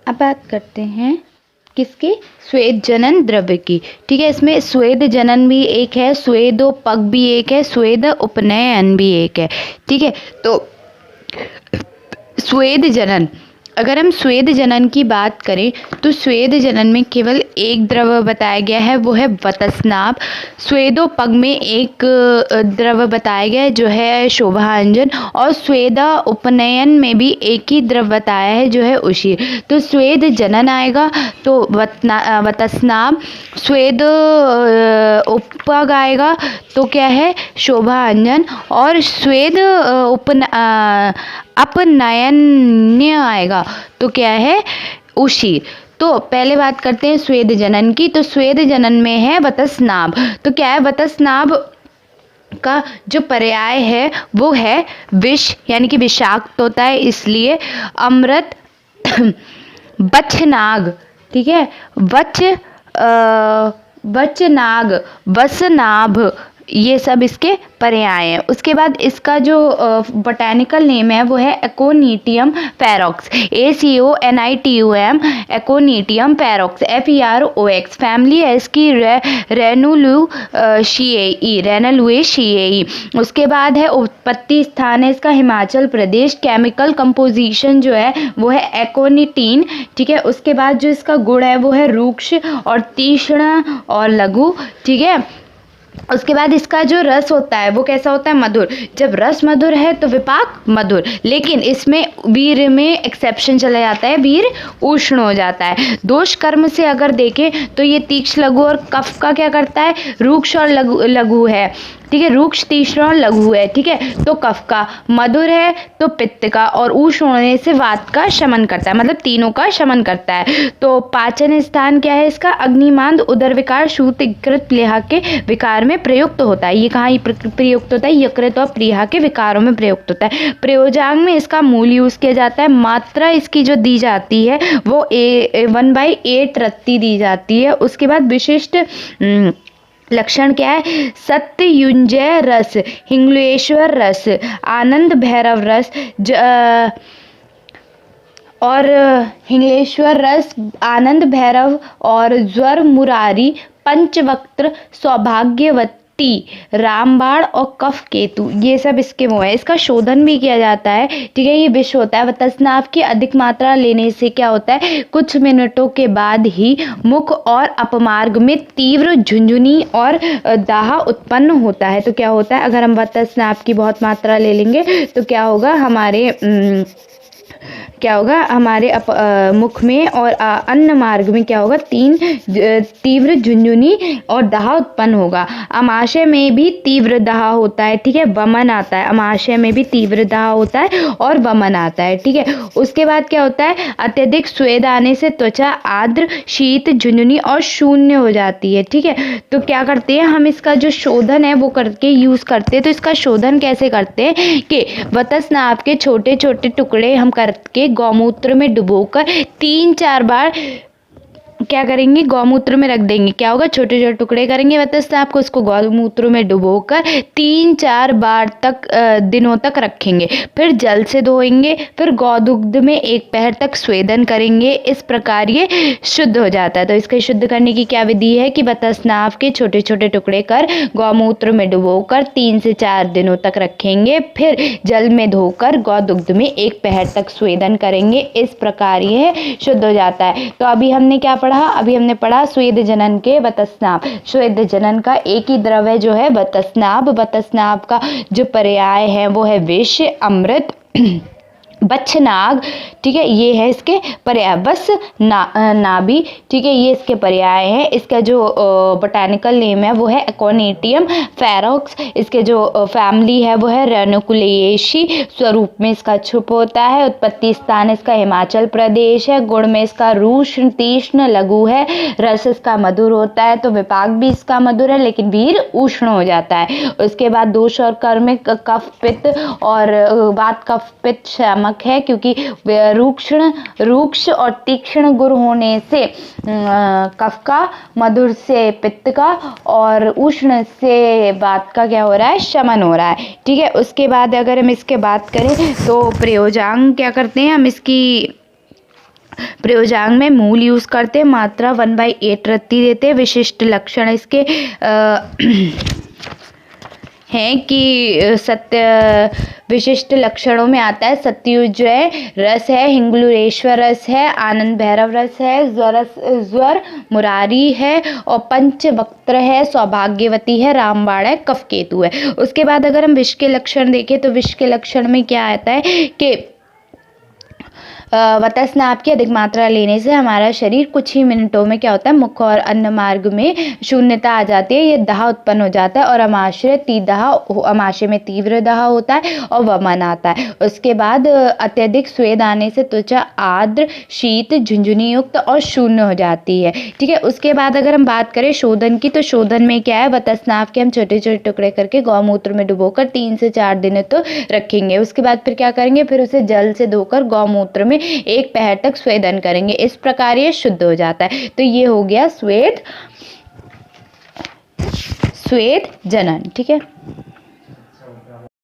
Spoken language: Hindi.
अब बात करते हैं किसकी, स्वेद जनन द्रव्य की। ठीक है, इसमें स्वेद जनन भी एक है, स्वेदोपग भी एक है, स्वेद उपनयन भी एक है। ठीक है, तो स्वेद जनन, अगर हम स्वेद जनन की बात करें तो स्वेद जनन में केवल एक द्रव्य बताया गया है, वो है वतस्नाप। स्वेदोपग में एक द्रव्य बताया गया है जो है शोभांजन, और स्वेदा उपनयन में भी एक ही द्रव्य बताया है जो है उशीर। तो स्वेद जनन आएगा तो वतस्नाप, स्वेद उपग आएगा तो क्या है शोभांजन, और स्वेद अपनयन आएगा तो क्या है उशीर। तो पहले बात करते हैं स्वेद जनन की। तो स्वेद जनन में है वतस्नाप। तो क्या है, वतस्नाप का जो पर्याय है वो है विष, यानी कि विषाक्त होता है, इसलिए अमृत, बच्छनाग। ठीक है, वचनाग, वसनाभ, ये सब इसके पर्याय हैं। उसके बाद इसका जो बोटेनिकल नेम है वो है Aconitum ferox, ACONITUM, Aconitum ferox, FEROX। Family है इसकी रेनलुएशिएई। उसके बाद है उत्पत्ति स्थान है इसका हिमाचल प्रदेश। केमिकल कंपोजिशन जो है वो है एकोनिटीन। ठीक है, उसके बाद जो इसका गुण है वो है रूक्ष और तीक्ष्ण और लघु। ठीक है, उसके बाद इसका जो रस होता है वो कैसा होता है, मधुर। जब रस मधुर है तो विपाक मधुर, लेकिन इसमें वीर में एक्सेप्शन चला जाता है, वीर उष्ण हो जाता है। दोष कर्म से अगर देखें तो ये तीक्ष्ण लघु और कफ का क्या करता है, रूक्ष और लघु है। ठीक है, रूक्ष तीक्ष्ण और लघु है। ठीक है, तो कफ का, मधुर है तो पित्त का, और उष्ण होने से वात का शमन करता है, मतलब तीनों का शमन करता है। तो पाचन स्थान क्या है इसका, अग्निमांद, उदर विकार, शूत, यकृत, प्लीहा के विकार में प्रयुक्त होता है। ये कहाँ प्रयुक्त होता है, यकृत और प्लीहा के विकारों में प्रयुक्त होता है। प्रयोजांग में इसका मूल यूज किया जाता है। मात्रा इसकी जो दी जाती है वो 1/8 रत्ती दी जाती है। उसके बाद विशिष्ट लक्षण क्या है, सत्ययुंजय रस, हिंगलेश्वर रस, आनंद भैरव रस, और हिंगलेश्वर रस, आनंद भैरव और ज्वर मुरारी, पंचवक्त्र, सौभाग्यवती, रामबाण और कफ केतु, ये सब इसके वो है। इसका शोधन भी किया जाता है। ठीक है, ये विष होता है। वतस्नाप की अधिक मात्रा लेने से क्या होता है, कुछ मिनटों के बाद ही मुख और अपमार्ग में तीव्र झुंझुनी और दाह उत्पन्न होता है। तो क्या होता है, अगर हम वतस्नाप की बहुत मात्रा ले लेंगे तो क्या होगा, हमारे मुख में और अन्न मार्ग में क्या होगा, तीव्र झुंझुनी और दाह उत्पन्न होगा। अमाशय में भी तीव्र दाह होता है। ठीक है, वमन आता है, अमाशय में भी तीव्र दाह होता है और वमन आता है। ठीक है, उसके बाद क्या होता है, अत्यधिक स्वेद आने से त्वचा आर्द्र, शीत, झुंझुनी और शून्य हो जाती है। ठीक है, तो क्या करते हैं हम, इसका जो शोधन है वो करके यूज करते हैं। तो इसका शोधन कैसे करते हैं कि वतस्नाप के छोटे छोटे टुकड़े हम करके गौमूत्र में डुबोकर 3-4 बार क्या करेंगे, गौमूत्र में रख देंगे। क्या होगा, छोटे छोटे टुकड़े करेंगे वतस्नाप को, उसको गौमूत्र में डुबोकर 3-4 बार तक दिनों तक रखेंगे। फिर जल से धोएंगे, फिर गौदुग्ध में 1 पहर तक स्वेदन करेंगे। इस प्रकार ये शुद्ध हो जाता है। तो इसके शुद्ध करने की क्या विधि है कि वतस्नाप के छोटे छोटे टुकड़े कर गौमूत्र में डुबोकर 3 से 4 दिनों तक रखेंगे, फिर जल में धोकर गौदुग्ध में 1 पहर तक स्वेदन करेंगे। इस प्रकार ये शुद्ध हो जाता है। तो अभी हमने क्या पढ़ा, अभी हमने पढ़ा स्वेद जनन के वतस्नाप। स्वेद जनन का एक ही द्रव्य जो है वतस्नाप। वतस्नाप का जो पर्याय है वो है विष, अमृत, बच्छनाग। ठीक है, ये है इसके पर्याय। बस नाभि, ठीक है, ये इसके पर्याय है। इसका जो बोटेनिकल नेम है वो है एकोनिटियम फेरोक्स। इसके जो फैमिली है वो है रेनुकुलेएशी। स्वरूप में इसका छुप होता है। उत्पत्ति स्थान इसका हिमाचल प्रदेश है। गुण में इसका रूक्ष, तीक्ष्ण, लघु है। रस इसका मधुर होता है, तो विपाक भी इसका मधुर है, लेकिन वीर उष्ण हो जाता है। उसके बाद दोष और कर्म में कफ पित्त और वात, कफ पित्त शामक है, क्योंकि रूक्ष और तीक्ष्ण गुण होने से कफ का, मधुर से पित्त का और उष्ण से वात का क्या हो रहा है, शमन हो रहा है। ठीक है, उसके बाद अगर हम इसके बात करें तो प्रयोजांग क्या करते हैं हम, इसकी प्रयोजांग में मूल यूज करते हैं, मात्रा 1/8 रत्ती देते हैं। विशिष्ट लक्षण इसके हैं कि विशिष्ट लक्षणों में आता है सत्युज जो है रस है, हिंगलुरेश्वर रस है, आनंद भैरव रस है, ज्वर मुरारी है और पंचवक्त्र है, सौभाग्यवती है, रामबाण है, कफकेतु है। उसके बाद अगर हम विष के लक्षण देखें तो विष के लक्षण में क्या आता है कि वतस्नाप की अधिक मात्रा लेने से हमारा शरीर कुछ ही मिनटों में क्या होता है, मुख और अन्न मार्ग में शून्यता आ जाती है, ये दाह उत्पन्न हो जाता है और अमाशय में तीव्र दाह होता है और वमन आता है। उसके बाद अत्यधिक स्वेद आने से त्वचा आर्द्र, शीत, झुंझुनी युक्त और शून्य हो जाती है। ठीक है, उसके बाद अगर हम बात करें शोधन की, तो शोधन में क्या है, वतस्नाप के हम छोटे छोटे टुकड़े करके गौमूत्र में डुबोकर 3 से 4 दिन तो रखेंगे। उसके बाद फिर क्या करेंगे, फिर उसे जल से धोकर गौमूत्र में 1 पहर तक स्वेदन करेंगे। इस प्रकार ये शुद्ध हो जाता है। तो ये हो गया स्वेद जनन। ठीक है।